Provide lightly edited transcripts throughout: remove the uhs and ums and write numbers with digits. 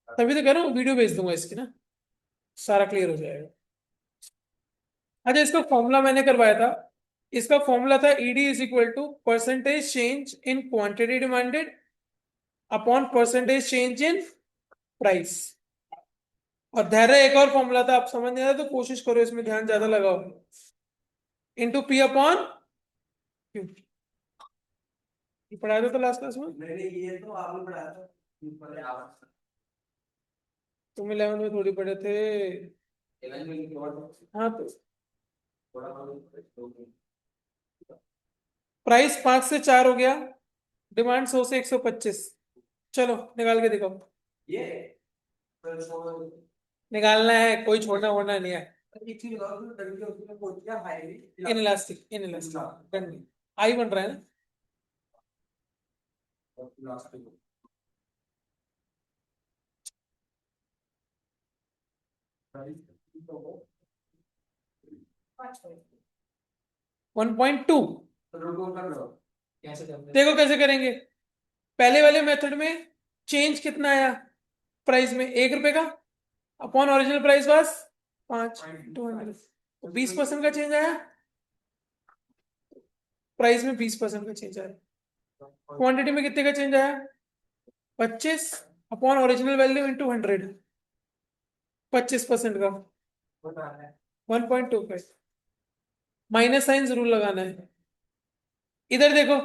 तभी तो कह रहा हूँ वीडियो भेज दूंगा इसकी ना, सारा क्लियर हो जाएगा। अच्छा, इसका फॉर्मूला मैंने करवाया था। इसका फॉर्मूला था ED is equal to percentage change in quantity demanded upon percentage change in price. और धैर्य एक और फॉर्मूला था, आप समझ नहीं आया तो कोशिश करो इसमें ध्यान ज्यादा लगाओ। Into P upon Q. ये पढ़ाया था लास्ट क्लास में। मैंने ये तो आपने पढ़ाया था। पहले आप तुम 11 में थोड़ी पढ़े थे। 11 में की और हाँ तो थोड़ा बहुत प्राइस 5 से 4 हो गया, डिमांड 100 से 125। चलो निकाल के दिखाओ। ये पर छोड़ निकालना है, कोई छोड़ना वोड़ना नहीं है। एक चीज बताओ तो डंडे उसने बोल दिया high in elastic, in elastic डंडी आई बन रहा है ना। लास्ट पे 1.2। तो रुको कर लो कैसे करते हैं। देखो कैसे करेंगे। पहले वाले मेथड में चेंज कितना आया प्राइस में, 1 रुपए का, अपॉन ओरिजिनल प्राइस बस 5, 200, 20% का चेंज आया। प्राइस में 20% का चेंज आया। क्वांटिटी में कितने का चेंज आया, 25, अपॉन ओरिजिनल वैल्यू इंटू 100, 25% का बताना है 1.25। माइनस साइन जरूर लगाना है। इधर देखो,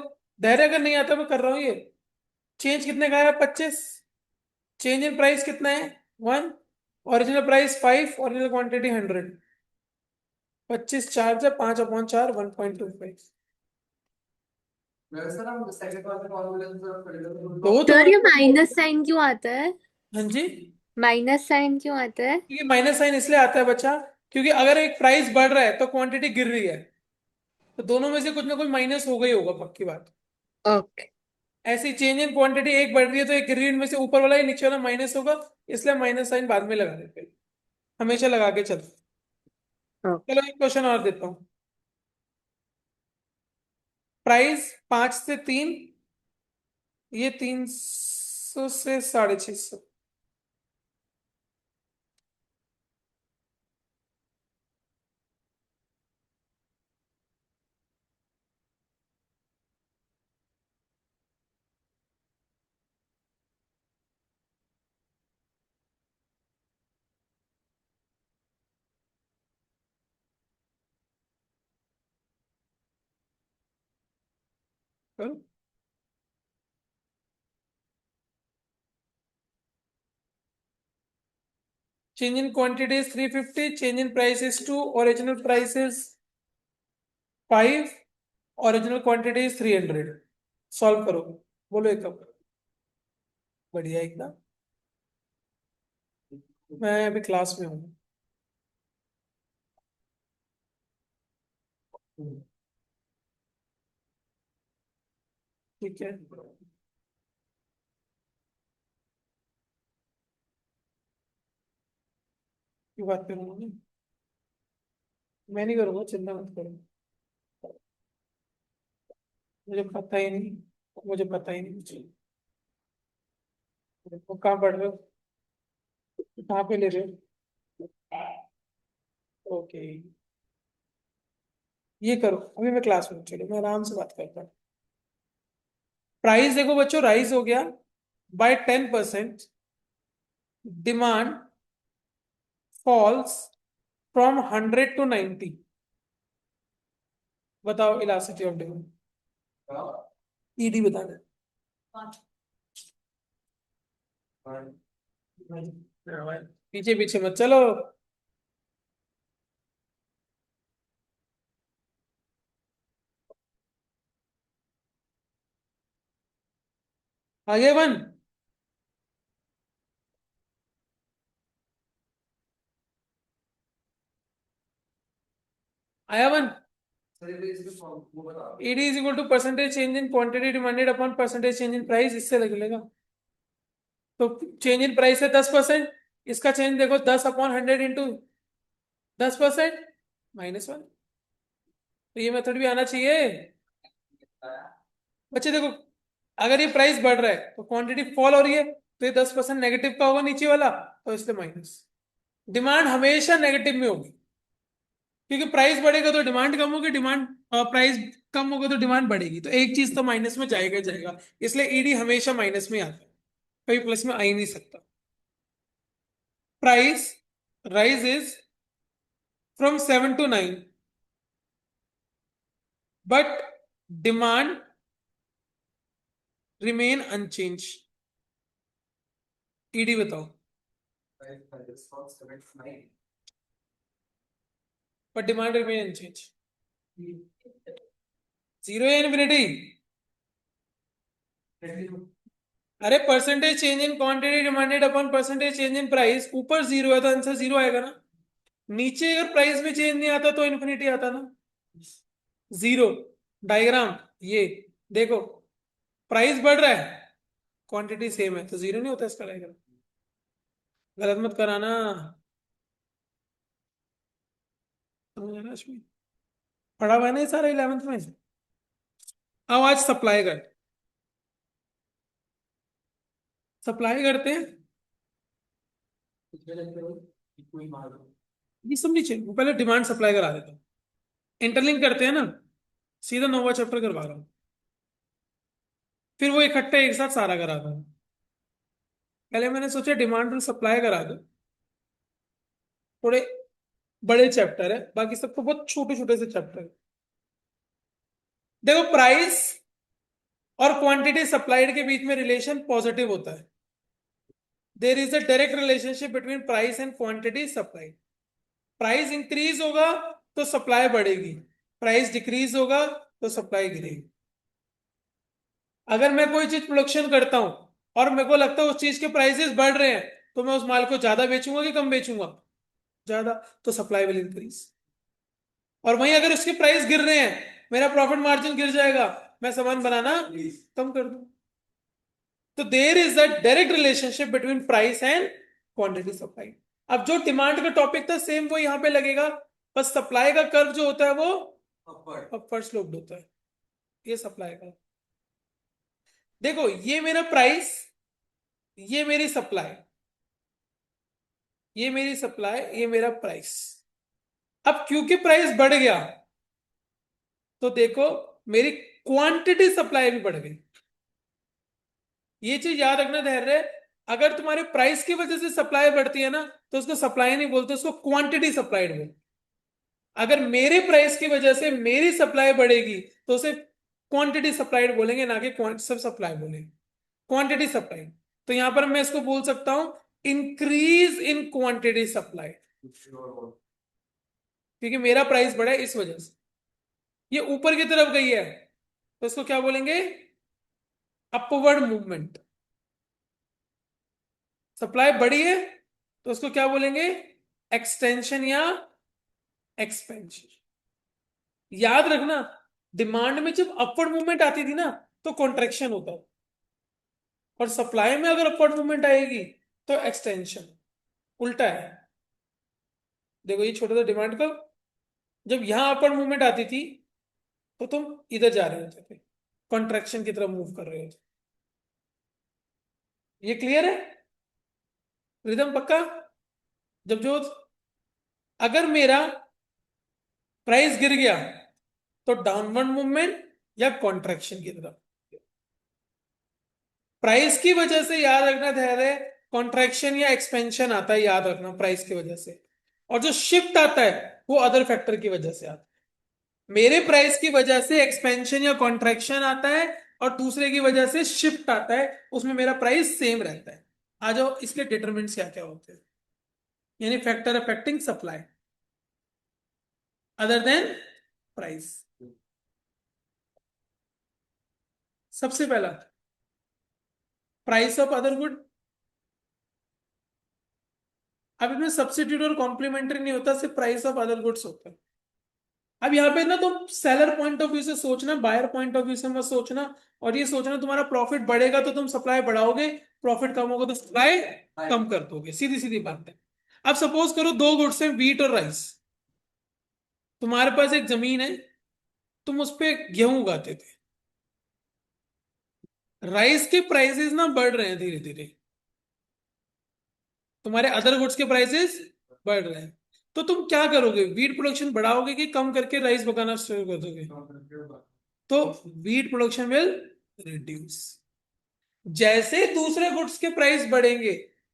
धैर्य अगर नहीं आता मैं कर रहा हूँ ये। चेंज कितने का है, 25। चेंज इन प्राइस कितना है, 1। Original price 5, original quantity 100। 25 4 से 5/4 1.25। वैसे ना हम सेकंड वाले फॉर्मूले से पढ़ेगा तो दो तो सर ये मैंने माइनस साइन क्यों आता है? हाँ जी। माइनस साइन क्यों आता है? क्योंकि माइनस साइन इसलिए आता है बच्चा, क्योंकि अगर एक प्राइस बढ़ रहा है तो क्वांटिटी गिर रही है, तो दोनों में से कुछ ना कुछ माइनस हो गई होगा, पक्की बात। ओके। ऐसी चेंज इन क्वांटिटी एक बढ़ रही है तो एक गिर रही है, इनमें से ऊपर वाला ही नीचे वाला माइनस होगा। इसलिए माइनस साइन बाद में लगा देते हैं, हमेशा लगा के चलो। चलो एक क्वेश्चन और देता हूँ। प्राइस 5 से 3, ये 300 से 650। Change in quantity is 350, change in price is 2, original price is 5, original quantity is 300। Solve करो, बोलो एक कब। बढ़िया एकदम। मैं अभी क्लास में हूँ। ठीक है, क्यों बात करूंगा मैं नहीं करूंगा, चिंता मत करो। मुझे पता ही नहीं, मुझे पता ही नहीं कुछ। वो कहाँ पढ़ रहे हो, कहाँ पे ले रहे हो। ओके, ये करो, अभी मैं क्लास में हूँ, चलो मैं आराम से बात करता हूँ। प्राइस देखो बच्चों, राइज हो गया by 10%, demand falls from 100 to 90। बताओ इलास्टिसिटी ऑफ डिमांड, ईडी बताना है। पीछे पीछे मत चलो। आगे वन, आया वन। सर ये इसके वो बता ED is equal to percentage change in quantity demanded upon percentage change in price, इससे लगेगा। तो चेंज इन प्राइस है 10%, इसका चेंज देखो 10/100 इंटू 10%, -1। तो ये मेथड भी आना चाहिए बच्चे। देखो, अगर ये प्राइस बढ़ रहा है तो क्वांटिटी फॉल हो रही है, तो ये 10% नेगेटिव का होगा नीचे वाला, तो इसलिए माइनस। डिमांड हमेशा नेगेटिव में होगी, क्योंकि प्राइस बढ़ेगा तो डिमांड कम होगी, डिमांड प्राइस कम होगा तो डिमांड बढ़ेगी, तो एक चीज तो माइनस में जाएगा ही जाएगा, इसलिए ईडी हमेशा माइनस में आता है, कभी प्लस में आ ही नहीं सकता। Price rises from 7 to 9, but demand remain unchanged। ED बताओ। This from 7 to 9. but demand remain unchanged, zero या इन्फिनिटी? अरे percentage change in quantity demanded upon percentage change in price, ऊपर जीरो है तो आंसर जीरो आएगा ना, नीचे अगर प्राइस में चेंज नहीं आता तो इन्फिनिटी आता ना। जीरो डायग्राम ये देखो, प्राइस बढ़ रहा है, क्वांटिटी सेम है, तो जीरो नहीं होता इसका डायग्राम। गलत मत कराना, समझ आना इसमें, पढ़ा हुआ है ना ये सारा 11th में। अब आज सप्लाई कर, सप्लाई करते हैं, कोई मार दो। ये सब नीचे, वो पहले डिमांड सप्लाई करा देता हूँ, इंटरलिंक करते हैं ना, सीधा नोवा चैप्टर करवा रहा हूँ, फिर वो इकट्ठे एक साथ सारा करा रहा हूँ। पहले मैंने सोचा डिमांड और सप्लाई करा दो, थोड़े बड़े चैप्टर है, बाकी सबको बहुत छोटे छोटे से चैप्टर है। देखो प्राइस और क्वांटिटी सप्लाइड के बीच में रिलेशन पॉजिटिव होता है, there is a direct relationship between price and quantity supplied. Price increase होगा तो सप्लाई बढ़ेगी, प्राइस डिक्रीज होगा तो सप्लाई गिरेगी। अगर मैं कोई चीज प्रोडक्शन करता हूं और मेरे को लगता है उस चीज के प्राइसेस बढ़ रहे हैं, तो मैं उस माल को ज्यादा बेचूंगा कि कम बेचूंगा? ज्यादा, तो सप्लाई विल इंक्रीज। और वहीं अगर उसके प्राइस गिर रहे हैं, मेरा प्रॉफिट मार्जिन गिर जाएगा, मैं सामान बनाना कम कर दूं। तो there is a direct relationship between price and quantity supply. अब जो डिमांड का टॉपिक था सेम वो यहां पे लगेगा, बस सप्लाई का कर्व जो होता है वो अपवर्ड स्लोप्ड होता है, ये सप्लाई का। देखो ये मेरा प्राइस, ये मेरी सप्लाई, ये मेरी सप्लाई, ये मेरा प्राइस। अब क्योंकि प्राइस बढ़ गया तो देखो मेरी क्वांटिटी सप्लाई भी बढ़ गई। ये चीज याद रखना धैर्य, अगर तुम्हारे प्राइस की वजह से सप्लाई बढ़ती है ना, तो उसको सप्लाई नहीं बोलते, उसको क्वांटिटी सप्लाइड बोलते। अगर मेरे प्राइस की वजह से मेरी सप्लाई बढ़ेगी तो उसे क्वांटिटी सप्लाइड बोलेंगे, ना कि सब सप्लाई बोलेंगे, क्वांटिटी सप्लाई। तो यहां पर मैं इसको बोल सकता हूं इंक्रीज इन क्वांटिटी सप्लाई, क्योंकि मेरा प्राइस बढ़ा है इस वजह से, ये ऊपर की तरफ गई है, तो इसको क्या बोलेंगे? Upward movement. सप्लाई बढ़ी है तो उसको क्या बोलेंगे? एक्सटेंशन या एक्सपेंशन। याद रखना, डिमांड में जब अपवर्ड मूवमेंट आती थी ना तो कॉन्ट्रेक्शन होता है, और सप्लाई में अगर अपवर्ड मूवमेंट आएगी तो एक्सटेंशन। उल्टा है। देखो ये छोटा सा डिमांड का, जब यहां अपवर्ड मूवमेंट आती थी तो तुम इधर जा रहे होते थे, कॉन्ट्रैक्शन की तरफ मूव कर रहे होते। ये क्लियर है? रिदम पक्का? जब जो, अगर मेरा प्राइस गिर गया तो डाउनवर्ड मूवमेंट या कॉन्ट्रैक्शन की तरफ। प्राइस की वजह से याद रखना धैर्य, कॉन्ट्रैक्शन या एक्सपेंशन आता है, याद रखना प्राइस की वजह से। और जो शिफ्ट आता है वो अदर फैक्टर की वजह से आता है। मेरे प्राइस की वजह से एक्सपेंशन या कॉन्ट्रैक्शन आता है, और दूसरे की वजह से शिफ्ट आता है, उसमें मेरा प्राइस सेम रहता है। आ जाओ इसके डिटरमिनेंट्स क्या क्या होते हैं, यानी factor affecting supply other than price. सबसे पहला प्राइस ऑफ अदर गुड। अब इसमें सब्सिट्यूट और कॉम्प्लीमेंट्री नहीं होता, सिर्फ प्राइस ऑफ अदर गुड्स होता है। अब यहाँ पे ना तुम सेलर पॉइंट ऑफ व्यू से सोचना, बायर पॉइंट ऑफ व्यू से मत सोचना, और ये सोचना तुम्हारा प्रॉफिट बढ़ेगा तो तुम सप्लाई बढ़ाओगे, प्रॉफिट कम होगा तो सप्लाई कम कर दोगे, सीधी सीधी बात है। अब सपोज करो दो गुड्स हैं, व्हीट और राइस। तुम्हारे पास एक जमीन है, तुम उस पर गेहूं उगाते थे, राइस के प्राइसेस ना बढ़ रहे हैं धीरे धीरे, तुम्हारे अदर गुड्स के प्राइसेस बढ़ रहे हैं, तो तुम क्या करोगे? वीट प्रोडक्शन बढ़ाओगे कि कम करके राइस पकाना शुरू कर दोगे? तो वीट प्रोडक्शन विल रिड्यूस। जैसे दूसरे गुड्स के प्राइस बढ़ेंगे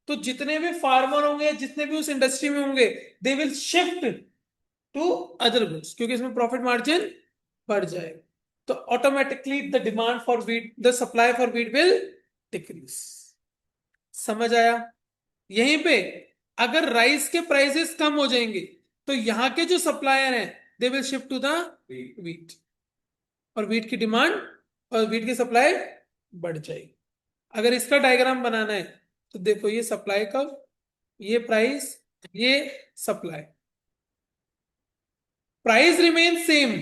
तो जितने भी फार्मर होंगे, जितने भी उस इंडस्ट्री में होंगे, they will shift to other goods, क्योंकि इसमें प्रॉफिट मार्जिन बढ़ जाएगा। तो automatically the demand for wheat, the supply for wheat will decrease. समझ आया? यहीं पे अगर राइस के प्राइसेस कम हो जाएंगे तो यहां के जो सप्लायर हैं they will shift to the wheat, और वीट की डिमांड और वीट की सप्लाई बढ़ जाएगी। अगर इसका डायग्राम बनाना है तो देखो, ये सप्लाई कर्व, ये प्राइस, ये सप्लाई, प्राइस रिमेन सेम,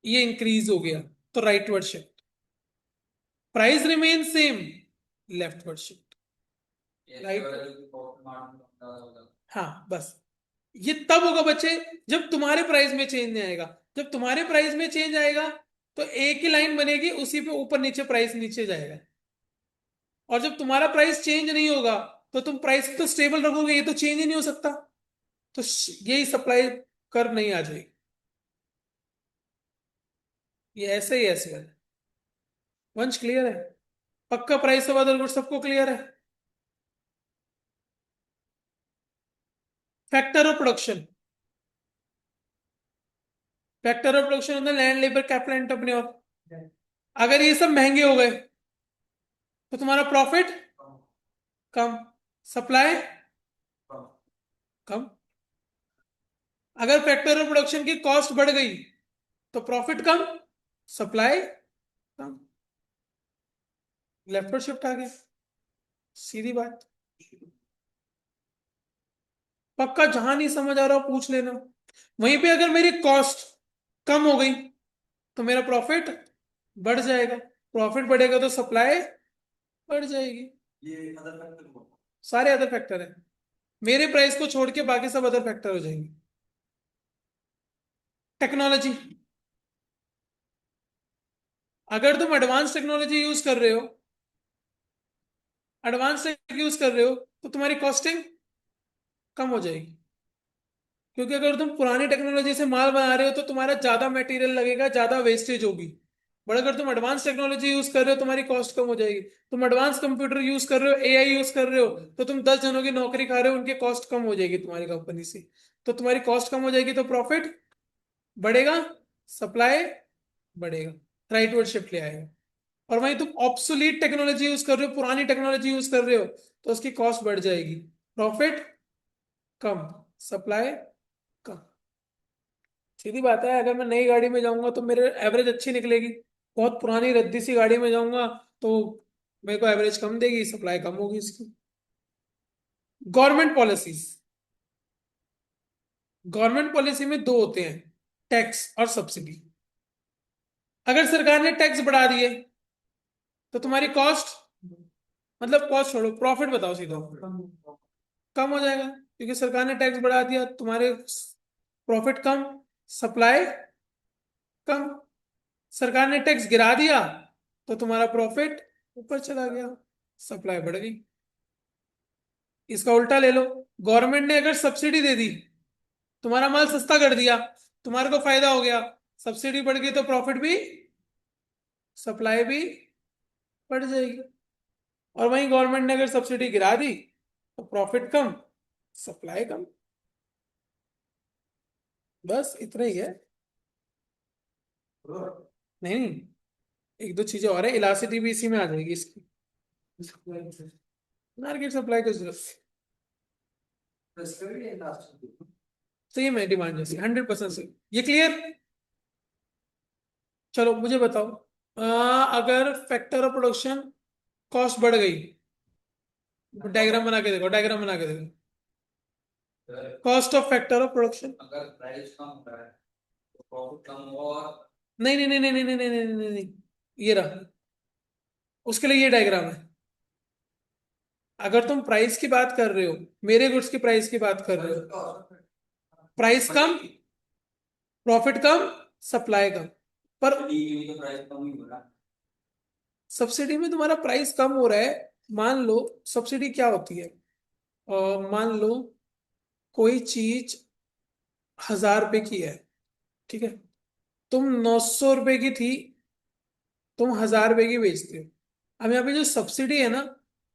ये इंक्रीज हो गया तो rightward shift, price remain same, leftward shift. हाँ बस, ये तब होगा बच्चे जब तुम्हारे प्राइस में चेंज नहीं आएगा। जब तुम्हारे प्राइस में चेंज आएगा तो एक ही लाइन बनेगी, उसी पे ऊपर नीचे प्राइस नीचे जाएगा। और जब तुम्हारा प्राइस चेंज नहीं होगा तो तुम प्राइस तो स्टेबल रखोगे, ये तो चेंज ही नहीं हो सकता, तो यही सप्लाई कर नहीं आ जाएगी। ये ऐसे ही ऐसे है। वंश क्लियर है? पक्का प्राइस ऑफ अदर गुड्स सबको क्लियर है? Factor of production, factor of production होता है लैंड, लेबर, कैपिटल, एंटरप्रेन्योर। अगर ये सब महंगे हो गए तो तुम्हारा प्रॉफिट कम, सप्लाई कम। अगर फैक्टर ऑफ प्रोडक्शन की कॉस्ट बढ़ गई तो प्रॉफिट कम, सप्लाई कम, लेफ्टवर्ड शिफ्ट आ गया। सीधी बात। पक्का, जहां नहीं समझ आ रहा हो पूछ लेना। वहीं पे अगर मेरी कॉस्ट कम हो गई तो मेरा प्रॉफिट बढ़ जाएगा, प्रॉफिट बढ़ेगा तो सप्लाई बढ़ जाएगी। ये अदर फैक्टर हुआ। सारे अदर फैक्टर हैं, मेरे प्राइस को छोड़ के बाकी सब अदर फैक्टर हो जाएंगे। टेक्नोलॉजी, अगर तुम एडवांस टेक्नोलॉजी यूज कर रहे हो, एडवांस टेक यूज कर रहे हो तो तुम्हारी कॉस्टिंग कम हो जाएगी, क्योंकि अगर तुम पुरानी टेक्नोलॉजी से माल बना रहे हो तो तुम्हारा ज्यादा मटेरियल लगेगा, ज्यादा वेस्टेज होगी। बट अगर तुम एडवांस टेक्नोलॉजी यूज कर रहे हो तुम्हारी कॉस्ट कम हो जाएगी। तुम एडवांस कंप्यूटर यूज कर रहे हो, एआई यूज कर रहे हो, तो तुम 10 जनों की नौकरी खा रहे हो, उनकी कॉस्ट कम हो जाएगी तुम्हारी कंपनी से। तो तुम्हारी कॉस्ट कम हो जाएगी तो प्रॉफिट बढ़ेगा, सप्लाई बढ़ेगा, राइटवर्ड शिफ्ट ले आएगा। और वहीं तुम ऑब्सोलीट टेक्नोलॉजी यूज कर रहे हो, पुरानी टेक्नोलॉजी यूज कर रहे हो, तो उसकी कॉस्ट बढ़ जाएगी, प्रॉफिट कम, सप्लाई कम। सीधी बात है, अगर मैं नई गाड़ी में जाऊंगा तो मेरे एवरेज अच्छी निकलेगी, बहुत पुरानी रद्दी सी गाड़ी में जाऊंगा तो मेरे को एवरेज कम देगी, सप्लाई कम होगी इसकी। गवर्नमेंट पॉलिसीज, गवर्नमेंट पॉलिसी में दो होते हैं, टैक्स और सब्सिडी। अगर सरकार ने टैक्स बढ़ा दिए तो तुम्हारी कॉस्ट, मतलब कॉस्ट छोड़ो, प्रॉफिट बताओ सीधा, कम हो जाएगा, क्योंकि सरकार ने टैक्स बढ़ा दिया, तुम्हारे प्रॉफिट कम, सप्लाई कम। सरकार ने टैक्स गिरा दिया तो तुम्हारा प्रॉफिट ऊपर चला गया, सप्लाई बढ़ गई। इसका उल्टा ले लो, गवर्नमेंट ने अगर सब्सिडी दे दी, तुम्हारा माल सस्ता कर दिया, तुम्हारे को फायदा हो गया, सब्सिडी बढ़ गई तो प्रॉफिट भी, सप्लाई भी बढ़ जाएगी। और वहीं गवर्नमेंट ने अगर सब्सिडी गिरा दी तो प्रॉफिट कम, सप्लाई कम। बस इतना ही है। नहीं नहीं, एक दो चीजें और है, इलास्टिसिटी भी इसी में आ जाएगी इसकी। मार्केट सप्लाई की जरूरत सेम है, डिमांड जैसी 100% सेम। ये क्लियर? चलो मुझे बताओ, अगर फैक्टर ऑफ प्रोडक्शन कॉस्ट बढ़ गई, डायग्राम बना के देखो, डायग्राम बना के देखो, cost of factor of production. अगर प्राइस कम हो रहा है तो प्रॉफिट कम होगा और नहीं नहीं नहीं नहीं नहीं नहीं नहीं नहीं नहीं नहीं, ये रहा, उसके लिए ये डायग्राम है। अगर तुम प्राइस की बात कर रहे हो, मेरे गुड्स की प्राइस की बात कर रहे हो, प्राइस कम, प्रॉफिट कम, सप्लाई कम, पर तो प्राइस कम ही हो रहा है। सब्सिडी में तुम्हारा प्राइस कम हो रहा है। मान लो सब्सिडी क्या होती है, मान लो कोई चीज 1000 रुपए की है, ठीक है, तुम 900 रुपए की थी, तुम 1000 रुपए की बेचते हो। अब यहाँ पे जो सब्सिडी है ना,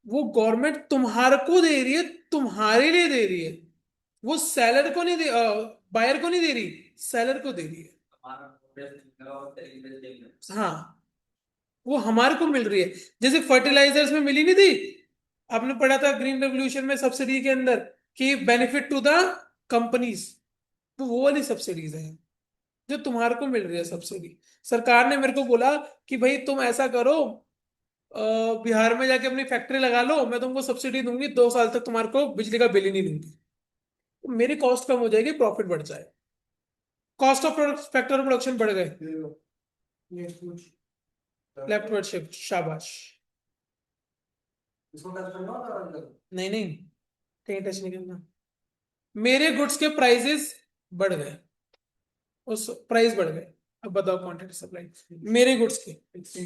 वो गवर्नमेंट तुम्हारे को दे रही है, तुम्हारे लिए दे रही है। वो सेलर को नहीं दे, बायर को नहीं दे रही, सेलर को दे रही है। हमारा प्रोडक्ट निकला और तरीके से हाँ, वो हमारे को मिल रही है। जैसे फर्टिलाइजर्स में मिली नहीं थी, आपने पढ़ा था ग्रीन रेवोल्यूशन में सब्सिडी के अंदर कि बेनिफिट टू द कंपनीज, तो वो वाली सब्सिडीज है जो तुम्हारे को मिल रही है सब्सिडी। सरकार ने मेरे को बोला कि भाई तुम ऐसा करो, बिहार में जाके अपनी फैक्ट्री लगा लो, मैं तुमको सब्सिडी दूंगी, 2 साल तक तुम्हारे को बिजली का बिल ही नहीं दूंगी। तो मेरी कॉस्ट कम हो जाएगी, प्रॉफिट बढ़ जाए, कॉस्ट ऑफ फैक्टर प्रोडक्शन बढ़ गए। लेफ्ट वर्ड शिफ्ट, शाबाश। इसको टच करना होता है मतलब। नहीं नहीं, कहीं टच नहीं करना। मेरे गुड्स के प्राइसेस बढ़ गए, उस प्राइस बढ़ गए। अब बताओ क्वांटिटी सप्लाई, मेरे गुड्स के।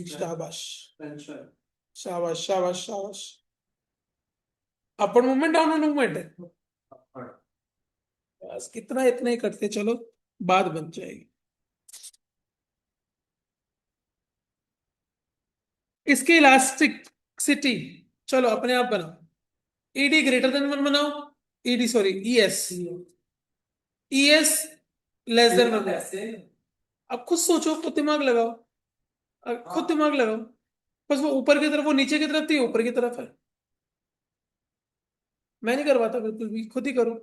शाबाश टेंशन शाबाश शाबाश शाबाश। अपर मूवमेंट, डाउन मूवमेंट है, बस कितना इतना ही करते चलो, बात बन जाएगी। इसकी इलास्टिसिटी, चलो अपने आप बनाओ। ईडी ग्रेटर देन 1 बनाओ, ED sorry ES, ES less than 1। ऐसे अब खुद सोचो, खुद दिमाग लगाओ, अब खुद दिमाग लगाओ। बस वो ऊपर की तरफ, वो नीचे की तरफ थी, ऊपर की तरफ है। मैं नहीं करवाता बिल्कुल भी, खुद ही करो।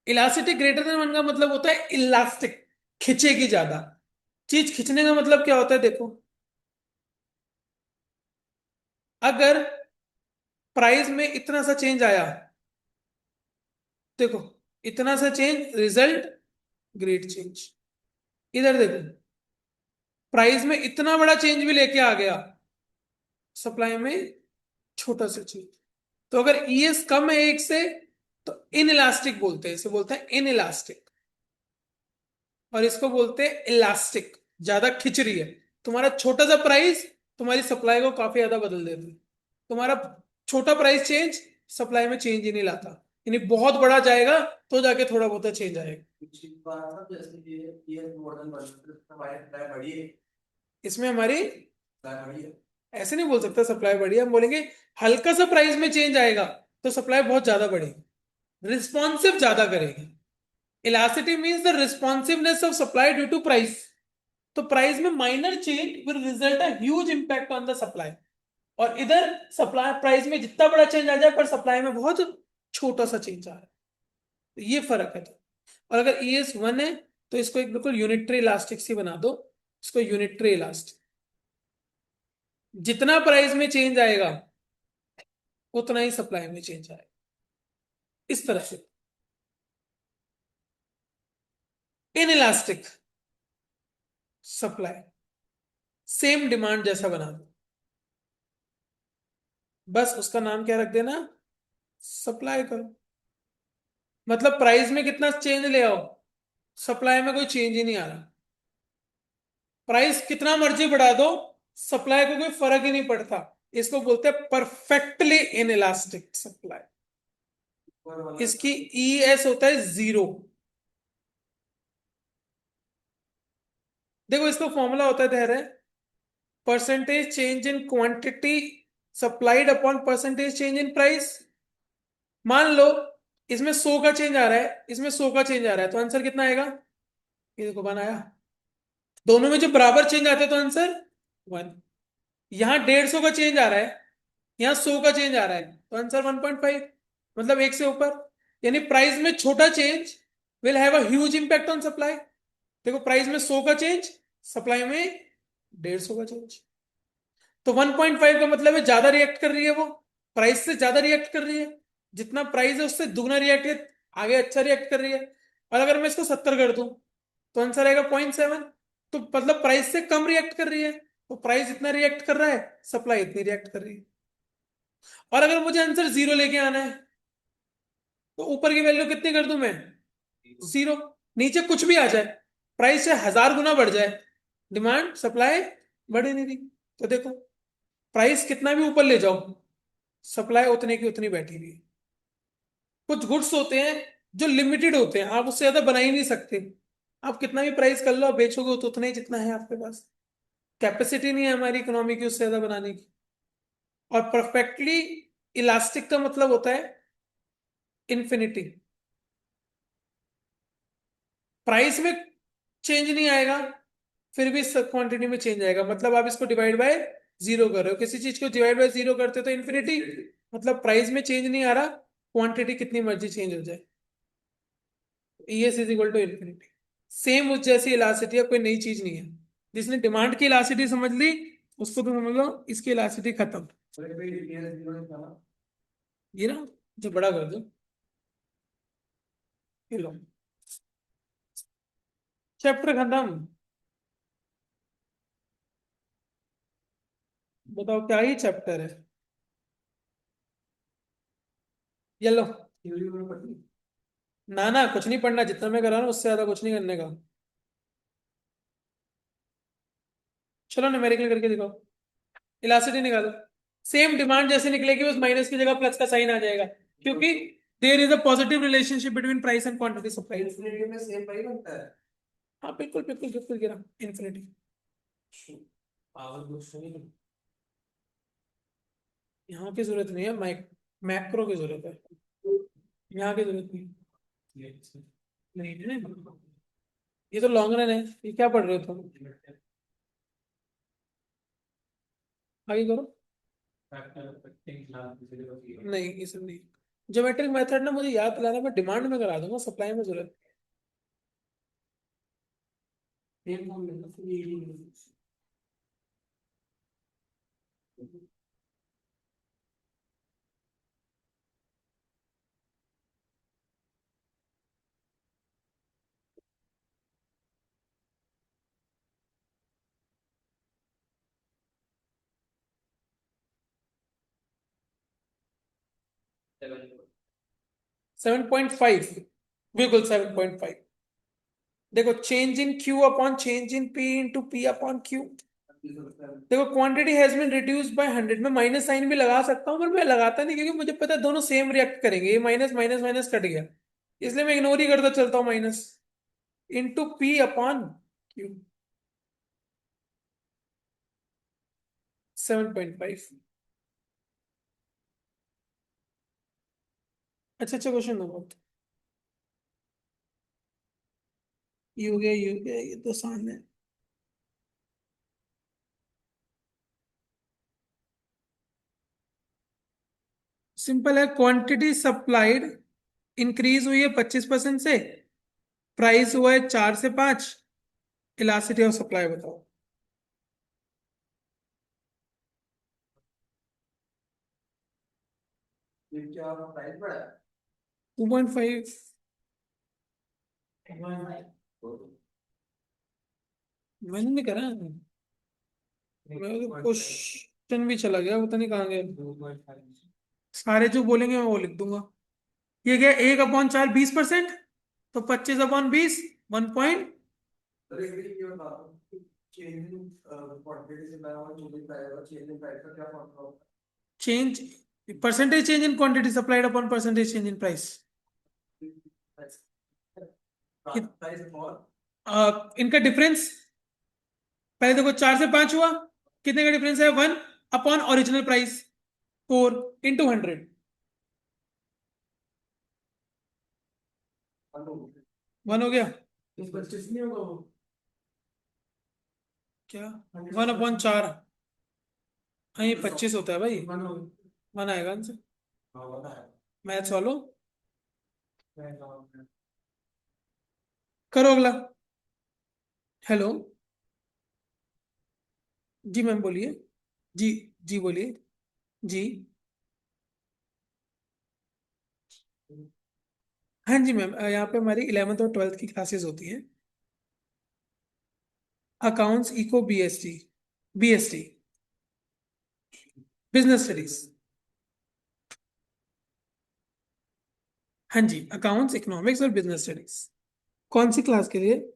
इलास्टिसिटी ग्रेटर देन 1 का मतलब होता है इलास्टिक, खिंचेगी ज्यादा। चीज खींचने का मतलब क्या होता है, देखो, अगर प्राइस में इतना सा चेंज आया, देखो, इतना सा चेंज रिजल्ट ग्रेट चेंज। इधर देखो, प्राइस में इतना बड़ा चेंज भी लेके आ गया, सप्लाई में छोटा सा चेंज। तो अगर ईएस कम है एक से, तो इन इलास्टिक बोलते हैं, इसे बोलते हैं इन इलास्टिक। और इसको बोलते हैं इलास्टिक, ज्यादा खिंच रही है। तुम्हारा छोटा सा प्राइस तुम्हारी सप्लाई को काफी ज्यादा बदल देता है। तुम्हारा छोटा प्राइस चेंज सप्लाई में चेंज ही नहीं लाता, यानी बहुत बड़ा जाएगा तो जाके थोड़ा बहुत चेंज आएगा। कुछ बात था जैसे ये मॉडर्न वर्जन हमारे प्राइस बढ़ी है, इसमें हमारी, प्राइस बढ़ी है। ऐसे नहीं बोल सकता सप्लाई बढ़ी, हम बोलेंगे हल्का सा प्राइस में चेंज आएगा तो सप्लाई बहुत ज्यादा बढ़ेगी, रिस्पॉन्सिव ज्यादा करेगी। Elasticity means the responsiveness of supply due to price. तो प्राइस में minor change will result a huge impact on the supply. और इधर सप्लाई प्राइस में जितना बड़ा चेंज आ जाए, पर सप्लाई में बहुत छोटा सा चेंज आ रहा है, तो ये फर्क है। तो और अगर ईएस 1 है तो इसको एक बिल्कुल यूनिटरी इलास्टिक सी बना दो, इसको यूनिटरी इलास्टिक। जितना प्राइस में चेंज आएगा उतना ही सप्लाई में चेंज आएगा, इस तरह से। In elastic supply, same demand जैसा बना दो, बस उसका नाम क्या रख देना, सप्लाई करो। मतलब प्राइस में कितना चेंज ले आओ, सप्लाई में कोई चेंज ही नहीं आ रहा। प्राइस कितना मर्जी बढ़ा दो, सप्लाई को कोई फर्क ही नहीं पड़ता। इसको बोलते हैं परफेक्टली इन इलास्टिक सप्लाई। इसकी ईएस होता है 0। देखो इसका फॉर्मूला होता है धैर्य, percentage change in quantity supplied upon percentage change in price. मान लो इसमें 100 का चेंज आ रहा है, इसमें 100 का चेंज आ रहा है, तो आंसर कितना आएगा, ये देखो बनाया। दोनों में जो बराबर चेंज आता है तो आंसर 1। यहां 150 का चेंज आ रहा है, यहाँ 100 का चेंज आ रहा है, तो आंसर 1.5, मतलब एक से ऊपर। यानी प्राइस में छोटा change will have a huge impact on supply. देखो प्राइस में 100 का चेंज, सप्लाई में 150 का चेंज, तो 1.5 का मतलब है ज्यादा रिएक्ट कर रही है, वो प्राइस से ज्यादा रिएक्ट कर रही है। जितना प्राइस है उससे दुगना रिएक्ट है, आगे अच्छा रिएक्ट कर रही है। और अगर मैं इसको 70 कर दूं तो आंसर आएगा 0.7। तो मतलब प्राइस से कम रिएक्ट कर रही है, तो प्राइस इतना रिएक्ट कर रहा है, सप्लाई इतनी रिएक्ट कर रही है। और अगर मुझे आंसर 0 लेके आना है, तो ऊपर की वैल्यू कितनी कर दूं मैं, जीरो। नीचे कुछ भी आ जाए, प्राइस से 1000 गुना बढ़ जाए, डिमांड सप्लाई बढ़ ही नहीं रही। तो देखो, प्राइस कितना भी ऊपर ले जाओ, सप्लाई उतने की उतनी बैठी हुई है। कुछ गुड्स होते हैं जो लिमिटेड होते हैं, आप उससे ज्यादा बना ही नहीं सकते। आप कितना भी प्राइस कर लो, आप बेचोगे तो उतना ही जितना है आपके पास। कैपेसिटी नहीं है हमारी इकोनॉमी की उससे ज्यादा बनाने की। और परफेक्टली इलास्टिक का मतलब होता है इन्फिनिटी। प्राइस में चेंज नहीं आएगा, फिर भी क्वांटिटी में चेंज आएगा। मतलब आप इसको डिवाइड बाय जीरो कर रहे हो, किसी चीज को डिवाइड बाय जीरो करते हो तो इन्फिनिटी, मतलब प्राइस में चेंज नहीं आ रहा, क्वांटिटी कितनी मर्जी चेंज हो जाए, ES is equal to infinity. Same उस जैसी इलास्टिसिटी है, कोई नई चीज नहीं है। जिसने डिमांड की इलास्टिसिटी समझ ली, उसको तो समझ लो इसकी इलास्टिसिटी खत्म। अरे भाई ये जीरो नहीं था। ये ना, जो बड़ा कर दो, ये लो, चैप्टर खत्म। बताओ क्या ही चैप्टर है, ये लो। थ्योरी में पढ़ी। ना ना, कुछ नहीं पढ़ना, जितना मैं कर रहा हूँ उससे ज्यादा कुछ नहीं करने का। चलो न्यूमेरिकल करके दिखाओ, इलास्टिसिटी निकालो। सेम डिमांड जैसे निकलेगी, उस माइनस की जगह प्लस का साइन आ जाएगा, क्योंकि there is a positive relationship between price and quantity supply. Infinity में सेम भाई बनता है। हाँ बिल्कुल बिल्कुल बिल्कुल गिरा, इन्फिनिटी। पावर कुछ नहीं। यहाँ की जरूरत नहीं है, मैक्रो की जरूरत है, यहाँ की जरूरत नहीं। नहीं नहीं, ये तो लॉन्ग रन है। ये क्या पढ़ रहे हो तुम, आगे करो। नहीं ये सब नहीं। ज्योमेट्रिक मेथड ना मुझे याद दिलाना, मैं डिमांड में करा दूंगा, सप्लाई में जरूरत। नहीं। 7.5, बिल्कुल 7.5। देखो, change in Q upon change in P into P upon Q। देखो, quantity has been reduced by 100, मैं माइनस साइन भी लगा सकता हूँ, पर मैं लगाता नहीं क्योंकि मुझे पता है दोनों सेम रिएक्ट करेंगे। ये माइनस माइनस माइनस कट गया, इसलिए मैं इग्नोर ही करता चलता हूँ, minus into P upon Q। 7.5। अच्छा अच्छा क्वेश्चन दो बहुत। ये हो गया, ये तो आसान है। सिंपल है, क्वांटिटी सप्लाइड इंक्रीज हुई है 25% से, प्राइस हुआ है 4 से 5, इलास्टिसिटी ऑफ सप्लाई बताओ। ये क्या प्राइस बढ़ा है? 2.5। मैंने नहीं करा, मैं तो क्वेश्चन भी चला गया, पता नहीं कहाँ गया। सारे जो बोलेंगे मैं वो लिख दूंगा। ये क्या, 1/4 20%, तो 25/20 1 पॉइंट। अरे ये बता दो, चेंज इन क्वांटिटी से मैं और चेंज इन प्राइस और चेंज इन प्राइस का क्या फॉर्मूला होता change, percentage change in quantity supplied upon percentage change in price. है? प्राइस और इनका डिफरेंस, पहले देखो 4 से 5 हुआ, कितने का डिफरेंस है, 1 अपॉन ओरिजिनल प्राइस 4 इंटू 100। 1 हो गया, 25 नहीं होगा वो। क्या 1/4। हाँ ये 25 होता है भाई, 1 आएगा आंसर। हाँ वाला है। मैथ्स वालों, करो अगला। हेलो, जी मैम बोलिए। जी, जी बोलिए। जी, हाँ जी मैम, यहाँ पे हमारी 11th और 12th की क्लासेस होती हैं। Accounts, eco, BST, BST, business studies. हाँ जी, अकाउंट्स, इकोनॉमिक्स और बिजनेस स्टडीज। कौन सी क्लास के लिए?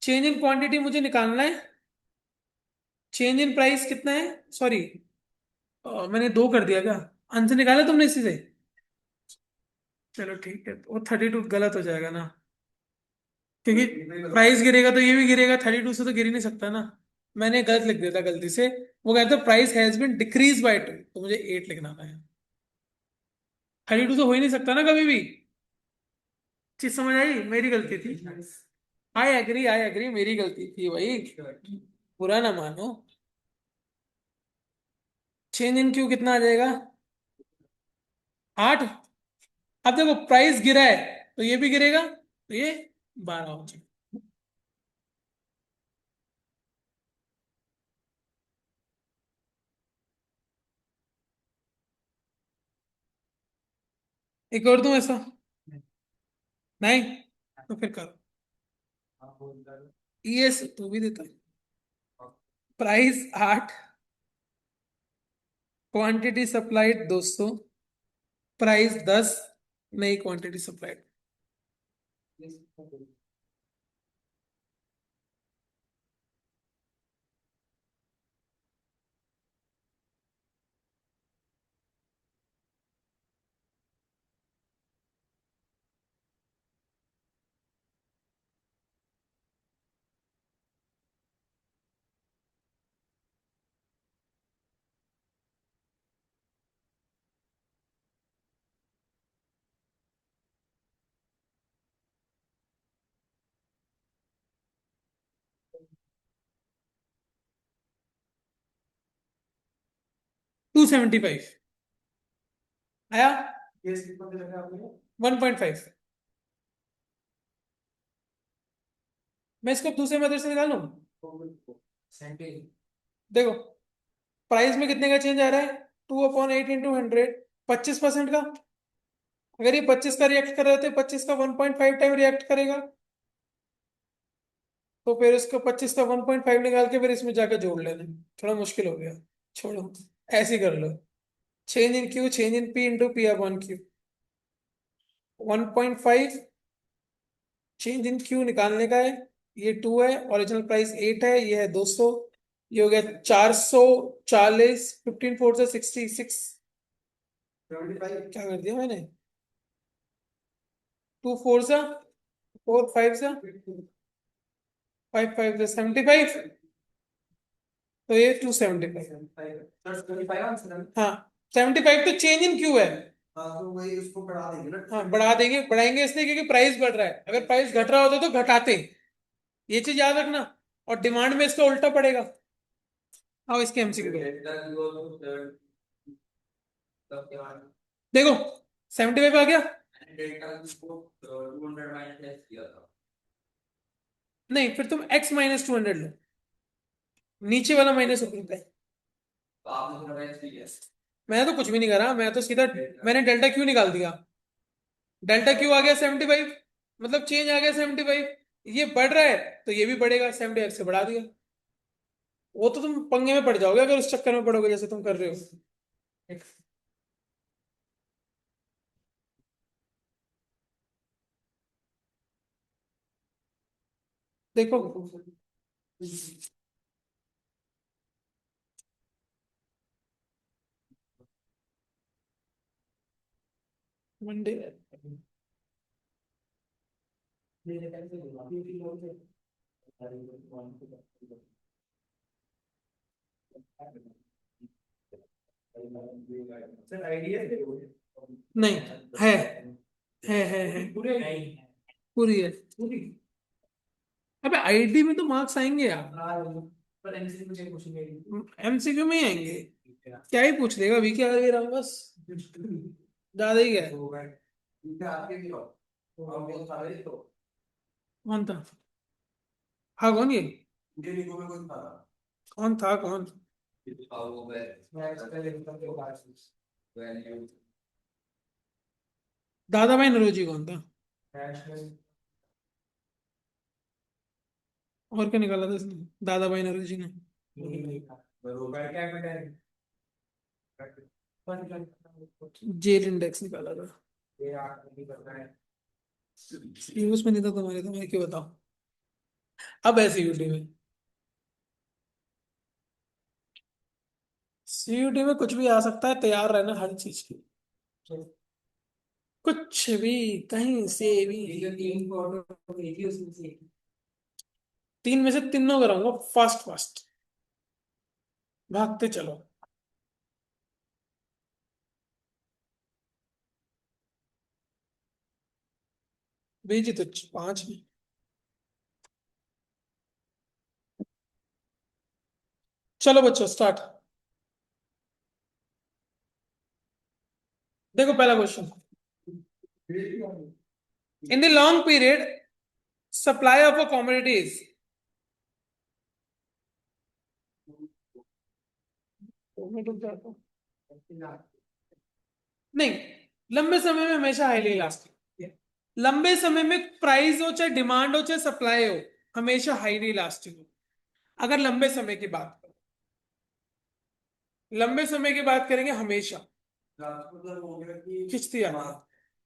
चेंज इन क्वांटिटी मुझे निकालना है। चेंज इन प्राइस कितना है? सॉरी, मैंने 2 कर दिया क्या? आंसर निकाला तुमने इसी से? चलो ठीक है, वो 32 गलत हो जाएगा ना, क्योंकि प्राइस गिरेगा तो ये भी गिरेगा, 32 से तो गिर ही नहीं सकता ना। मैंने गलत लिख दिया था गलती से। वो कहता है price has been decrease by 2, तो मुझे 8 लिखना था। 32 तो हो ही नहीं सकता ना कभी भी। चीज समझ आई? मेरी गलती थी। आई एग्री, मेरी गलती थी भाई, बुरा ना मानो। चेंज इन क्यू कितना आ जाएगा? 8। अब देखो प्राइस गिरा है तो ये भी गिरेगा, तो ये 12 हो जाएगा। एक और दूं ऐसा? नहीं? तो फिर करो। यस, तू भी देता। प्राइस 8, क्वांटिटी सप्लाइड 200, प्राइस 10, नई क्वांटिटी सप्लाइड। 275 आया। ये कितना दे रखा है आपने? 1.5। मैं इसको दूसरे मेथड से निकाल लूं। सेंटी। देखो, प्राइस में कितने का चेंज आ रहा है? 2/8 × 100, 25% का। अगर ये 25 का रिएक्ट कर रहे थे, 25 का 1.5 टाइम रिएक्ट करेगा, तो फिर इसको 25 का 1.5 निकाल के फिर इसमें जाकर जोड़ लेना। थोड़ा मुश्किल हो गया, छोड़ो, ऐसे ही कर लो। Change in Q, change in P into P upon Q. 1.5 change in Q निकालने का है। ये 2 है, ओरिजिनल प्राइस 8 है, ये है 200। ये हो गया 440, 15 4 से 66। 75। क्या कर दिया मैंने? 2 4 सा 4 5 सा 5 5 से 75, तो ये 275। सर 75 आंसर है। हाँ, 75 तो चेंज इन क्यू है। हाँ तो वही उसको बढ़ा देंगे ना। हाँ, बढ़ा देंगे, बढ़ाएंगे इसलिए क्योंकि प्राइस बढ़ रहा है। अगर प्राइस घट रहा होता तो घटाते। ये चीज याद रखना। और डिमांड में इसका उल्टा पड़ेगा। आओ इसके एमसीक्यू देखो, 75 आ गया। नहीं, फिर तुम x -200 लो, नीचे वाला माइनस ऊपर का है। मैंने तो कुछ भी नहीं करा, मैं तो सीधा मैंने डेल्टा क्यू निकाल दिया। डेल्टा क्यू आ गया 75, मतलब चेंज आ गया 75। ये बढ़ रहा है तो ये भी बढ़ेगा, 75 से बढ़ा दिया। वो तो तुम पंगे में पड़ जाओगे अगर उस चक्कर में पड़ोगे जैसे तुम कर रहे हो। देखो, मंडे सर आइडिया नहीं है पूरे नहीं पूरी है। पूरी अबे आईडी में तो मार्क्स आएंगे यार, पर एमसीक्यू में पूछेंगे एमसीक्यू में ही आएंगे। क्या ही पूछ लेगा, वी के आगे रहा हूँ बस, ज्यादा ही है। होगा ठीक है आपके भी हो और वो सारे तो कौन था? हाँ कौन ये? इंडियन इको में कोई था कौन था कौन? मैं पहले निकल के बाहर से दादा भाई नरोजी कौन था? नेशनल और क्या निकाला था इसने दादा भाई नरोजी ने? बरोबर क्या करें जेल इंडेक्स निकाला था। ये आप नहीं करना है ये उसमें नहीं था तुम्हारे, तो मैं क्यों बताऊं। अब है सीयूटी में, सीयूटी में कुछ भी आ सकता है, तैयार रहना हर चीज की। कुछ भी, कहीं से भी। ये जो तीन फोटो देखी उसमें से एक तीन में से तीनों कराऊंगा फास्ट फास्ट, भागते चलो। भेजी तो पांच में। चलो बच्चों स्टार्ट। देखो पहला question. In the long period supply of a commodities, नहीं, लंबे समय में हमेशा हाईली इलास्टिक। लंबे समय में प्राइस हो चाहे डिमांड हो चाहे सप्लाई हो, हमेशा हाईली इलास्टिक हो। अगर लंबे समय की बात करें, लंबे समय की बात करेंगे हमेशा मतलब हो गया कि खिंचती आ रही है,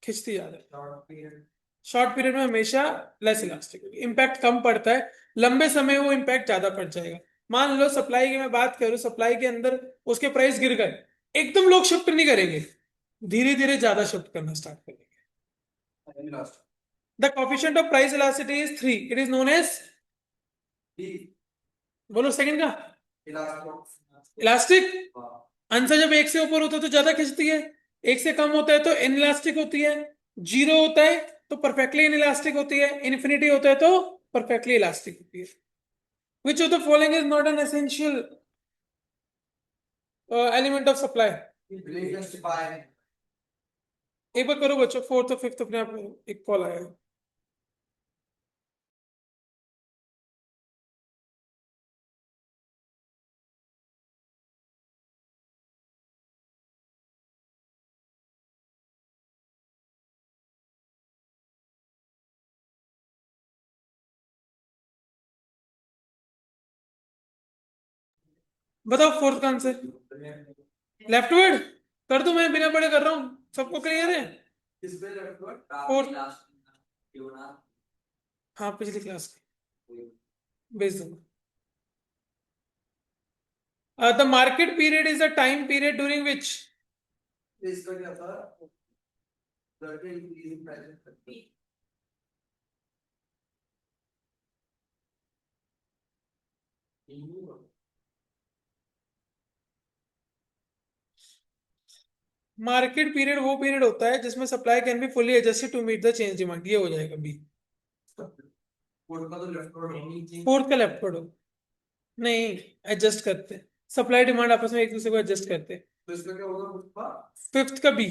खिंचती आ रही है। शॉर्ट पीरियड शॉर्ट पीरियड में हमेशा लेस इलास्टिक, इम्पैक्ट कम पड़ता है, लंबे समय वो इम्पैक्ट ज्यादा पड़ जाएगा। मान लो सप्लाई की मैं बात करूं, सप्लाई के अंदर उसके प्राइस गिर गए, एकदम लोग शिफ्ट नहीं करेंगे, धीरे धीरे ज्यादा शिफ्ट करना स्टार्ट करेंगे। Last the coefficient of price elasticity is 3, it is known as, D बोलो सेकंड का। इलास्टिक इलास्टिक आंसर जब एक से ऊपर होता है तो ज्यादा खिंचती है, एक से कम होता है तो इनइलास्टिक होती है, जीरो होता है तो परफेक्टली इनइलास्टिक होती है, इन्फिनिटी होता है तो परफेक्टली इलास्टिक होती है। Which of the following is not an essential element of supply? Related by एक बार करो बच्चों, फोर्थ और फिफ्थ अपने आप एक कॉल आया है। बताओ फोर्थ का आंसर। लेफ्ट वर्ड कर दूं, मैं बिना पढ़े कर रहा हूँ, सबको क्लियर है? किस पे लेफ्ट वर्ड फोर्थ, क्यों ना हाँ पिछली क्लास की भेज दूंगा। The market period is a time period during which, इसका क्या था certain increasing price market period वो पीरियड होता है जिसमें supply can be fully adjusted to meet the change demand, ये हो जाएगा बी। फोर्थ का तो लेफ्ट वर्ड फोर्थ का लेफ्ट वर्ड हो, नहीं एडजस्ट करते हैं, सप्लाई डिमांड आपस में एक दूसरे को एडजस्ट करते हैं। तो इसका क्या होगा फिफ्थ का बी।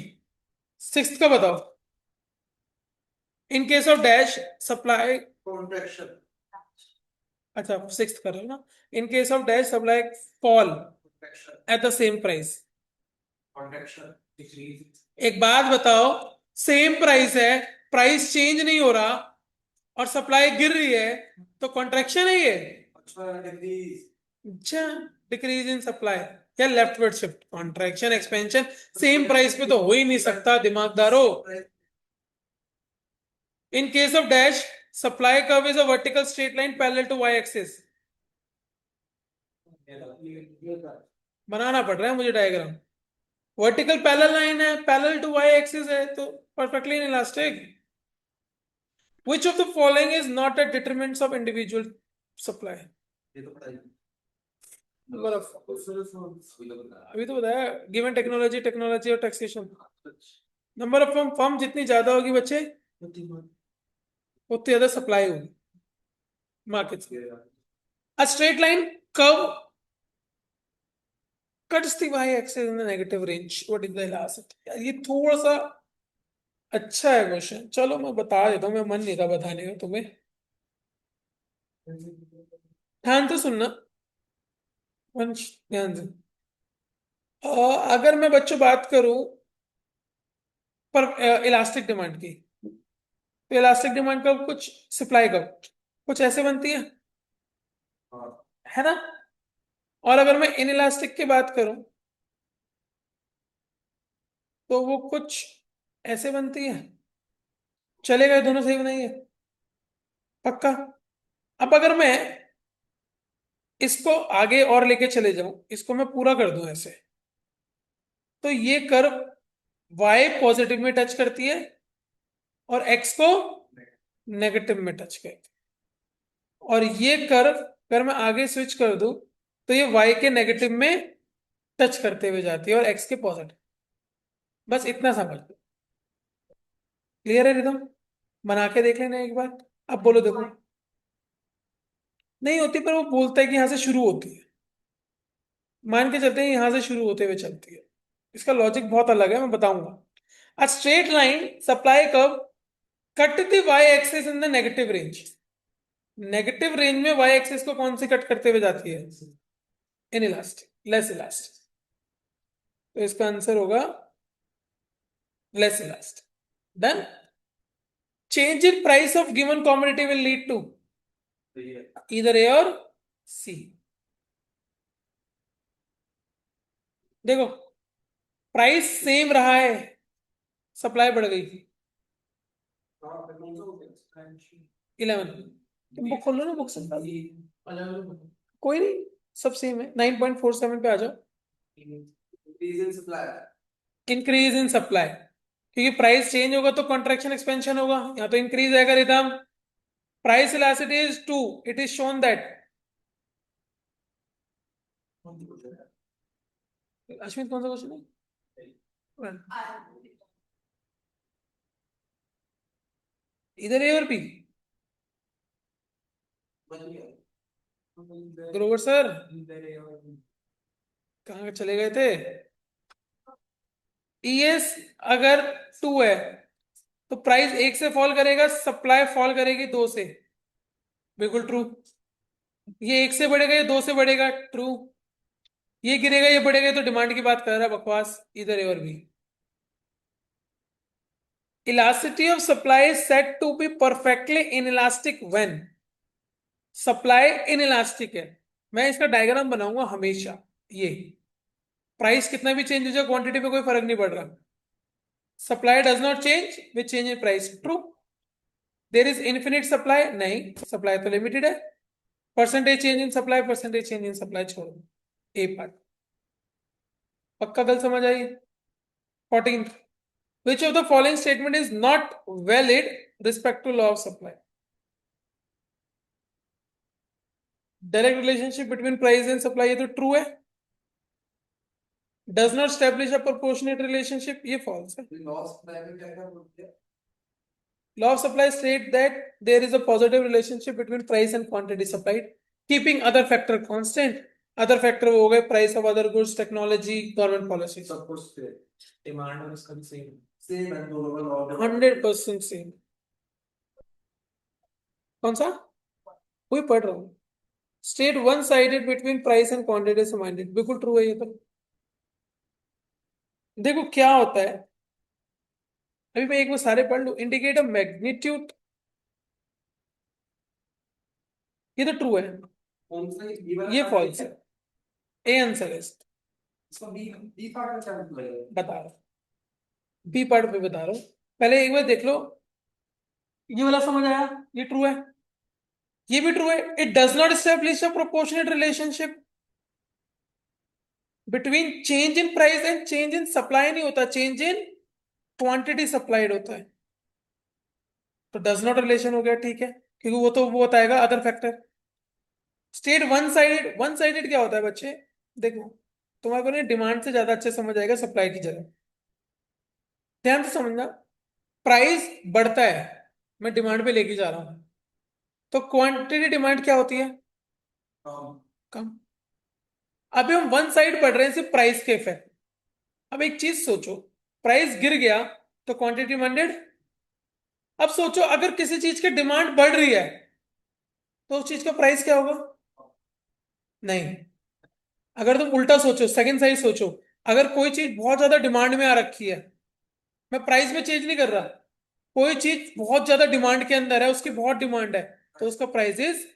सिक्स्थ का बताओ। इन case of dash supply, contraction अच्छा सिक्स्थ कर रहे हो ना। इन case of dash supply fall contraction at the same price. Contraction decrease एक बात बताओ, सेम प्राइस है, प्राइस चेंज नहीं हो रहा और सप्लाई गिर रही है, तो कॉन्ट्रैक्शन है ये। अच्छा डिक्रीज अच्छा, डिक्रीज इन सप्लाई या leftward shift, contraction expansion same price पे तो हो ही नहीं सकता दिमागदारो। In case of dash, supply curve is a vertical straight line parallel to y-axis. बनाना पड़ रहा है मुझे डायग्राम। वर्टिकल पैरेलल लाइन है, पैरेलल टू वाई एक्सिस है, तो perfectly elastic. Which of the following is not a determinants of individual supply, ये तो पता ही नंबर ऑफ, नहीं। अभी तो बताया, गिवन टेक्नोलॉजी, टेक्नोलॉजी और taxation, number of firm, firm जितनी ज्यादा होगी बच्चे उतनी ज्यादा सप्लाई होगी मार्केट से। A straight line curve cuts the y-axis in the negative range. What is the velocity? यार ये थोड़ा सा अच्छा है क्वेश्चन, चलो मैं बता देता हूँ, मैं मन नहीं था बताने का तुम्हें, ध्यान से सुनना, वंश ध्यान से। अगर मैं बच्चों बात करूं पर इलास्टिक डिमांड की, तो इलास्टिक डिमांड का कुछ सप्लाई का कुछ ऐसे बनती है ना। और अगर मैं इन इलास्टिक की बात करूं तो वो कुछ ऐसे बनती है, चलेगा, ये दोनों सही बनाइए पक्का। अब अगर मैं इसको आगे और लेके चले जाऊं, इसको मैं पूरा कर दूं ऐसे, तो ये कर्व y पॉजिटिव में टच करती है और x को नेगेटिव में टच करती है, और ये कर्व अगर मैं आगे स्विच कर दूं तो ये y के नेगेटिव में टच करते हुए जाती है और x के पॉजिटिव। बस इतना समझ लो, क्लियर है रिदम? बना के देख लेना एक बार। अब बोलो, देखो नहीं होती, पर वो बोलता है कि यहां से शुरू होती है, मान के चलते हैं यहां से शुरू होते हुए चलती है। इसका लॉजिक बहुत अलग है, मैं बताऊंगा। A straight line supply curve cut the y axis in the negative range. Negative range में y एक्सिस को कौन सी कट करते हुए जाती है? Inelastic, less elastic. तो इसका आंसर होगा less elastic. Done. Change in price of given commodity will lead to इधर ए और सी। देखो, प्राइस सेम रहा है, सप्लाई बढ़ गई, 11। तुम बुक खोलो ना, बुक से कोई नहीं, सब सेम है। 9.47 पे आ जाओ। इंक्रीज इन सप्लाई, क्योंकि प्राइस चेंज होगा तो कॉन्ट्रैक्शन एक्सपेंशन होगा, या तो इंक्रीज आएगा rhythm. Price elasticity is 2, it is shown that. Ashwin कौन सा क्वेश्चन है? इधर ए और बी, ग्रोवर सर कहाँ चले गए थे? ईएस अगर 2 है तो प्राइस 1 से फॉल करेगा, सप्लाई फॉल करेगी 2 से, बिल्कुल ट्रू। ये 1 से बढ़ेगा, ये 2 से बढ़ेगा, ट्रू। ये गिरेगा, ये बढ़ेगा, तो डिमांड की बात कर रहा है, बकवास। इधर ए और B. Elasticity of supply is said to be perfectly inelastic when supply inelastic है। मैं इसका डायग्राम बनाऊंगा हमेशा। ये प्राइस कितना भी चेंज हो जाए, क्वांटिटी पे कोई फर्क नहीं पड़ रहा। Supply does not change with change in price, true. There is infinite supply, नहीं, सप्लाई तो लिमिटेड है। Percentage change in supply, percentage change in supply छोड़ो, ए पार्ट पक्का गल समझ आई। 14, which of the following statement is not valid respect to law of supply? Direct relationship between price and supply, ये तो true है। Does not establish a proportionate relationship, ये false है। Law of supply state that there is a positive relationship between price and quantity supplied, keeping other factor constant. Other factor वो हो गए price of other goods, technology, government policy. सब कुछ demand और इसका भी सेम है, दोनों का लॉ 100% सेम। कौन सा? वही पढ़ रहा हूँ। State one sided between price and quantity समाइंडेड, बिल्कुल ट्रू है ये तो। देखो क्या होता है, अभी मैं एक बार सारे पढ़ लूं। इंडिकेट अ मैग्नीट्यूड, ये तो ट्रू है, कौन सा ये फॉल्स है। ए आंसर है इसका। इसका बी बी पार्ट में क्या मतलब है? बता रहा हूं, बी पार्ट पे बता रहा हूं। पहले एक बार देख लो, ये वाला समझ आया, ये ट्रू है, ये भी ट्रू है। It does not establish a proportionate relationship between change in price and change in supply, नहीं होता, चेंज इन क्वांटिटी सप्लाइड होता है। तो डज नॉट रिलेशन हो गया, ठीक है, क्योंकि वो तो वो बताएगा other factor. State one sided क्या होता है बच्चे? देखो, तुम्हारे को नहीं डिमांड से ज्यादा अच्छे समझ आएगा सप्लाई की जगह। ध्यान से समझना, प्राइस बढ़ता है, मैं डिमांड पे लेके जा रहा हूं, तो क्वांटिटी डिमांड क्या होती है? कम। कम। अभी हम वन साइड पढ़ रहे हैं सिर्फ प्राइस के इफेक्ट। अब एक चीज सोचो, प्राइस गिर गया तो क्वांटिटी डिमांडेड। अब सोचो अगर किसी चीज की डिमांड बढ़ रही है तो उस चीज का प्राइस क्या होगा? नहीं। अगर तुम उल्टा सोचो, सेकंड साइड सोचो, अगर कोई चीज बहुत ज्यादा डिमांड में आ रखी है, मैं प्राइस में चेंज नहीं कर रहा, कोई चीज बहुत ज्यादा डिमांड के अंदर है, उसकी बहुत डिमांड है, तो उसका प्राइसेस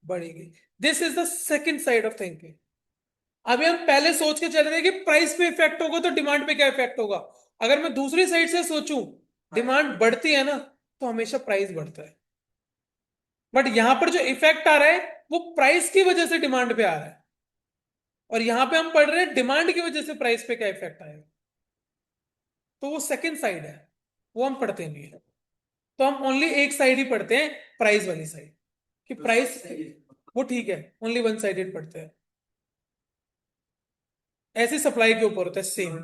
बढ़ेगी। This is the second side of thinking. अभी हम पहले सोच के चल रहे हैं कि प्राइस पे इफेक्ट होगा तो डिमांड पे क्या इफेक्ट होगा। अगर मैं दूसरी साइड से सोचूं, डिमांड बढ़ती है ना, तो हमेशा प्राइस बढ़ता है। बट यहां पर जो इफेक्ट आ रहा है वो प्राइस की वजह से डिमांड पे आ रहा है, और यहां पे हम पढ़ रहे हैं डिमांड की वजह से प्राइस पे क्या इफेक्ट आएगा। तो वो सेकंड साइड है, वो हम पढ़ते नहीं है। तो हम ओनली एक साइड ही पढ़ते हैं, प्राइस वाली साइड, कि प्राइस वो ठीक है, ओनली वन साइडेड पढ़ते हैं। ऐसे सप्लाई के ऊपर होता है सेम।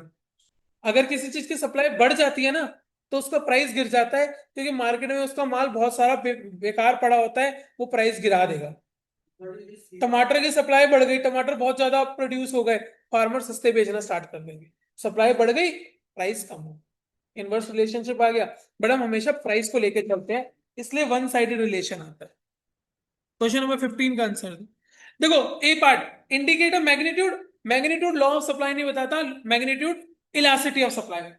अगर किसी चीज की सप्लाई बढ़ जाती है ना, तो उसका प्राइस गिर जाता है, क्योंकि मार्केट में उसका माल बहुत सारा बेकार पड़ा होता है, वो प्राइस गिरा देगा। टमाटर की सप्लाई बढ़ गई, टमाटर बहुत ज्यादा प्रोड्यूस हो गए, फार्मर सस्ते बेचना स्टार्ट कर देंगे, सप्लाई बढ़ गई, प्राइस कम हो, इनवर्स रिलेशनशिप आ गया। बट हम हमेशा प्राइस को लेकर चलते हैं, इसलिए वन साइडेड रिलेशन आता है। क्वेश्चन नंबर 15 का आंसर देखो। A part indicate a magnitude, magnitude law of supply नहीं बताता, मैग्नीट्यूड इलास्टिसिटी ऑफ सप्लाई।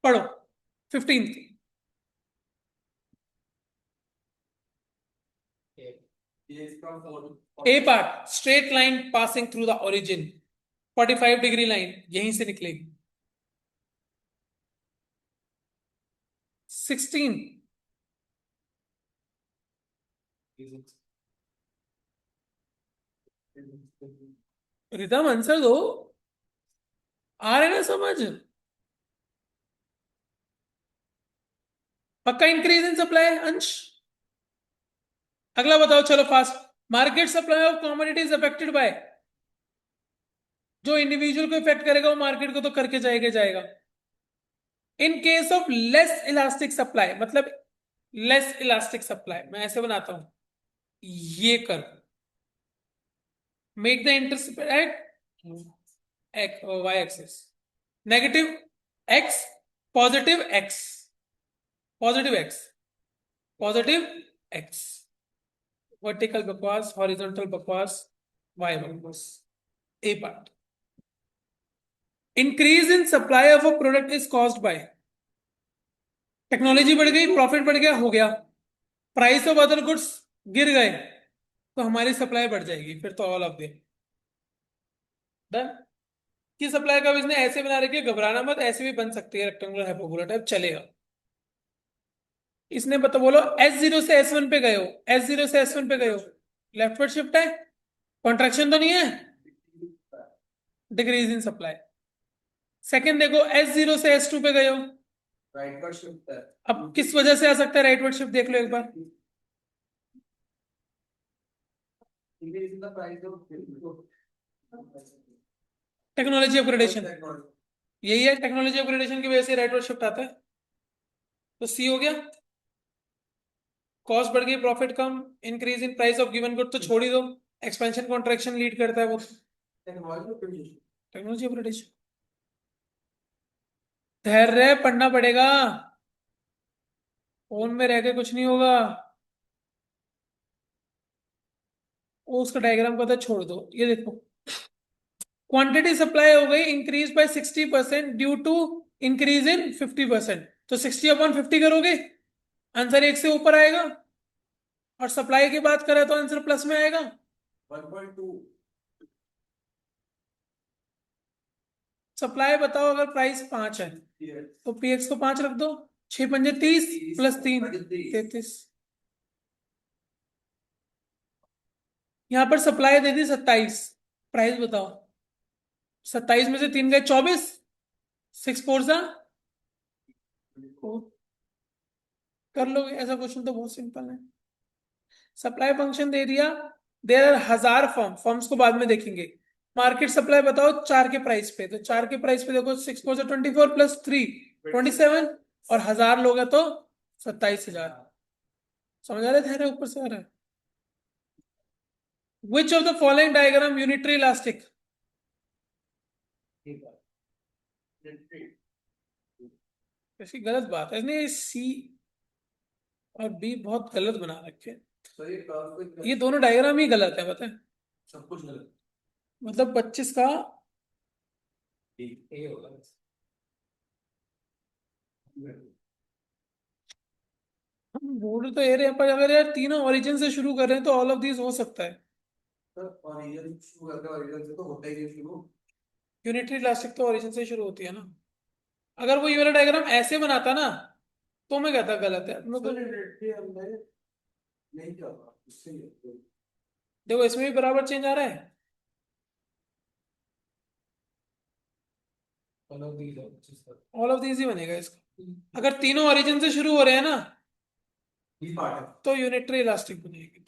पढ़ो 15। ये इसका A part straight line passing through the origin, 45 degree line यहीं से निकलेगी। 16, रिदम आंसर दो, आ रहे ना समझ? पक्का इंक्रीज इन सप्लाई अंश। अगला बताओ चलो fast. Market supply of commodities affected by, जो इंडिविजुअल को इफेक्ट करेगा वो मार्केट को तो करके जाएगा जाएगा। In case of less elastic supply, मतलब लेस इलास्टिक सप्लाई, मैं ऐसे बनाता हूं, ये कर, make the intercept Y axis, negative X, positive X, positive X, positive X, vertical बकवास, हॉरिजॉन्टल बकवास, वाई बकवास। A part increase in supply of a product is caused by, technology बढ़ गई, प्रॉफिट बढ़ गया, हो गया। प्राइस ऑफ अदर गुड्स गिर गए, तो हमारी सप्लाई बढ़ जाएगी, फिर तो ऑल ऑफ देम डन। की सप्लाई का इसने ऐसे बना रखी है, घबराना मत, ऐसे भी बन सकती है, रेक्टेंगुलर हाइपोबोला टाइप चलेगा। इसने बता बोलो S0 से S1 पे गए हो, S0 से S1 पे गए हो, लेफ्टवर्ड शिफ्ट है, कॉन्ट्रैक्शन तो नहीं है, डिक्रीज इन सप्लाई। सेकंड देखो S0 से S2 पे गए हो, राइट का शिफ्ट है। अब किस वजह से आ सकता है राइटवर्ड शिफ्ट, देख लो एक बार। Increase in the price of technology upgradation, यही है, टेक्नोलॉजी अपग्रेडेशन की वजह से राइटवर्ड शिफ्ट आता है। तो सी हो गया, कॉस्ट बढ़ गई, profit come, increase in price of given good तो छोड़ ही दो, एक्सपेंशन कॉन्ट्रैक्शन लीड करता है वो, टेक्नोलॉजी अपग्रेडेशन। धैर्य पढ़ना पड़ेगा, फोन में रह के कुछ नहीं होगा। वो उसका डायग्राम पता है, छोड़ दो, ये देखो, क्वांटिटी सप्लाई हो गई increase by 60% due to increase in 50%, तो 60/50 करोगे, आंसर एक से ऊपर आएगा, और सप्लाई की बात करें तो आंसर प्लस में आएगा। 1.2 सप्लाई बताओ, अगर प्राइस 5 है तो पीएक्स को 5 रख दो, 6 पंजे 30 प्लस 3 33। यहां पर सप्लाई दे दी 27, प्राइस बताओ, 27 में से 3 गए 24, 6 4 सा 4, कर लोगे ऐसा क्वेश्चन तो बहुत सिंपल है। सप्लाई फंक्शन दे दिया, देर आर 1000 फॉर्म्स को बाद में देखेंगे। मार्केट सप्लाई बताओ 4 के प्राइस पे, तो 4 के प्राइस पे देखो 6 4 24 प्लस 3 27, और 1000 लोग हैं तो 27,000। समझ आ रहा है, ध्यान ऊपर से आ रहा है। Which of the following diagram unitary elastic? इसकी गलत बात है, इसने सी और बी बहुत गलत बना रखे हैं। सर ये कर्व ये दोनों डायग्राम ही गलत है, पता है, सब कुछ गलत मतलब 25 का ये होगा। हम बोल तो ये रहे हैं, पर अगर यार तीनों ओरिजिन से शुरू कर रहे हैं तो ऑल ऑफ दीज हो सकता है। सर ओरिजिन शुरू करके ओरिजिन से तो होता ही है शुरू। यूनिटरी इलास्टिक तो ओरिजिन से शुरू होती है ना। अगर वो ये वाला डायग्राम ऐसे बनाता ना तो मैं कहता गलत है, मेरे को। सर ये हमने नहीं किया था उससे ही। देखो इसमें भी बराबर चेंज आ रहा है। ऑल ऑफ दीज ही बनेगा इसका। अगर तीनों ओरिजिन से शुरू हो रहे हैं ना ये पार्ट है। तो यूनिटरी इलास्टिक बनेगी।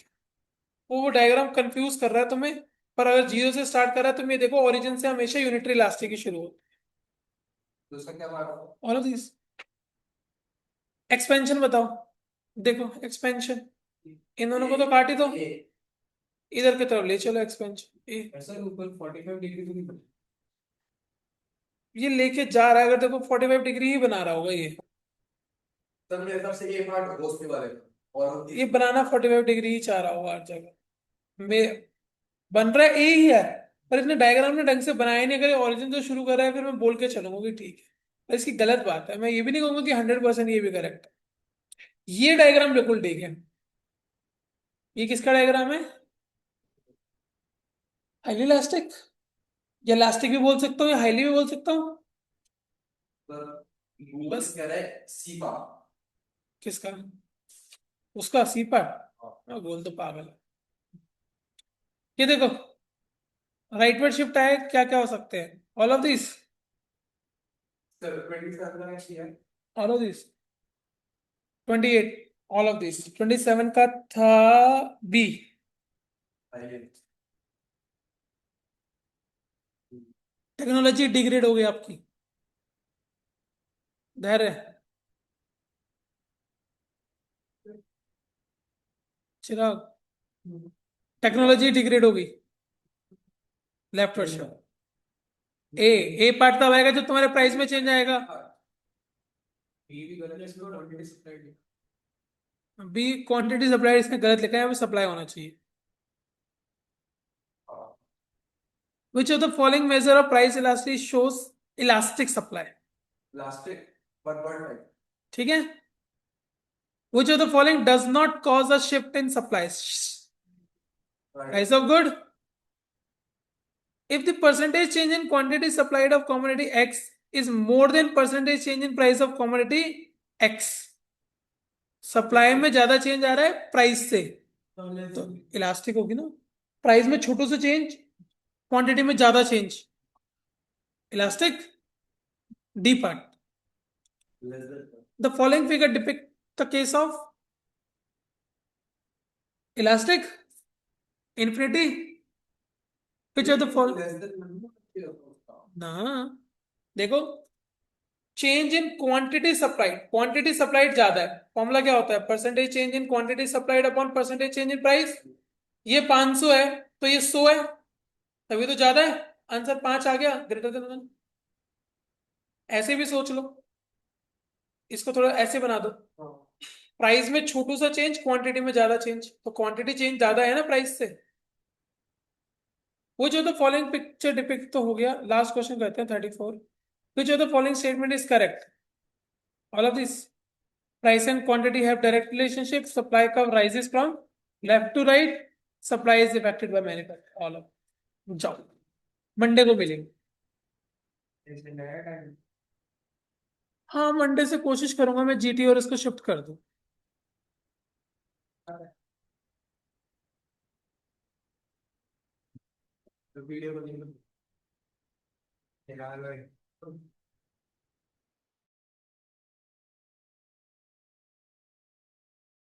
वो डायग्राम कंफ्यूज कर रहा है तुम्हें, पर अगर जीरो से स्टार्ट कर रहा है तो ये देखो ओरिजिन से हमेशा यूनिटरी इलास्टिक ही शुरू होती तो इसका क्या पार्ट है? है। All of these. एक्सपेंशन बताओ, देखो एक्सपेंशन, इन दोनों को तो काट ही दो, इधर की तरफ ले चलो एक्सपेंशन। ऐसा ऊपर 45 डिग्री तो नहीं बना। ये लेके जा रहा है, अगर देखो 45 डिग्री ही बना रहा होगा ये। सर मेरे हिसाब से ये पार्ट दोस्त के बारे में और ये बनाना 45 डिग्री ही चाह रहा होगा हर जगह में। बन रहा है ए ही है, पर इसने डायग्राम ने ढंग से बनाया नहीं। अगर ओरिजिन से शुरू कर रहा है फिर मैं बोल के चलूंगा कि ठीक है, पर इसकी गलत बात है। मैं ये भी नहीं कहूंगा कि 100% ये भी करेक्ट है। ये डायग्राम बिल्कुल ठीक है। ये किसका डायग्राम है? हाईली इलास्टिक, या इलास्टिक भी बोल सकता हूँ या हाईली भी बोल सकता हूँ। सर बस कह रहा है सीपा। किसका? उसका सी पार्ट। मैं बोल तो पागल है। ये देखो राइटवर्ड शिफ्ट आए, क्या क्या हो सकते हैं? ऑल ऑफ दिस, सर 27 का क्या किया है? All of this, 28, all of this. 27 का था बी। आइए। टेक्नोलॉजी डिग्रेड हो गई आपकी। धैर्य, चिराग, टेक्नोलॉजी डिग्रेड हो गई। Left word a, A part तब आएगा जब तुम्हारे प्राइस में चेंज आएगा। ये भी गलत है इसमें quantity supply. B quantity supply, इसमें गलत लिखा है, यहाँ पे सप्लाई होना चाहिए। Which of the following measure of price elastic shows elastic supply? Plastic one word type. ठीक है। Which of the following does not cause a shift in supply? Guys of good. If the percentage change in quantity supplied of commodity X is more than percentage change in price of commodity X, supply में ज्यादा change आ रहा है price से, तो elastic होगी ना। Price में छोटू से चेंज, क्वांटिटी में ज्यादा change, elastic. D part. The following figure depict the case of elastic infinity. Which of the following ना, देखो change in quantity supplied, quantity supplied ज्यादा है, फॉर्मूला क्या होता है? Percentage change in quantity supplied upon percentage change in price. ये 500 है तो ये 100 है, तभी तो ज्यादा है। आंसर 5 आ गया, ग्रेटर देन 1। ऐसे भी सोच लो, इसको थोड़ा ऐसे बना दो। प्राइस में छोटू सा चेंज, क्वांटिटी में ज्यादा चेंज, तो क्वांटिटी चेंज ज्यादा है ना प्राइस से। वो जो द फॉलोइंग पिक्चर डिपिक्ट तो हो गया। लास्ट क्वेश्चन करते हैं 34। विच of the following statement is correct? All of this. Price and quantity have direct relationship. Supply curve rises from left to right. Supply is affected by many factors. All of. जाओ, Monday को मिलेंगे। हाँ Monday से कोशिश करूंगा मैं GT और इसको शिफ्ट कर दूं। वीडियो को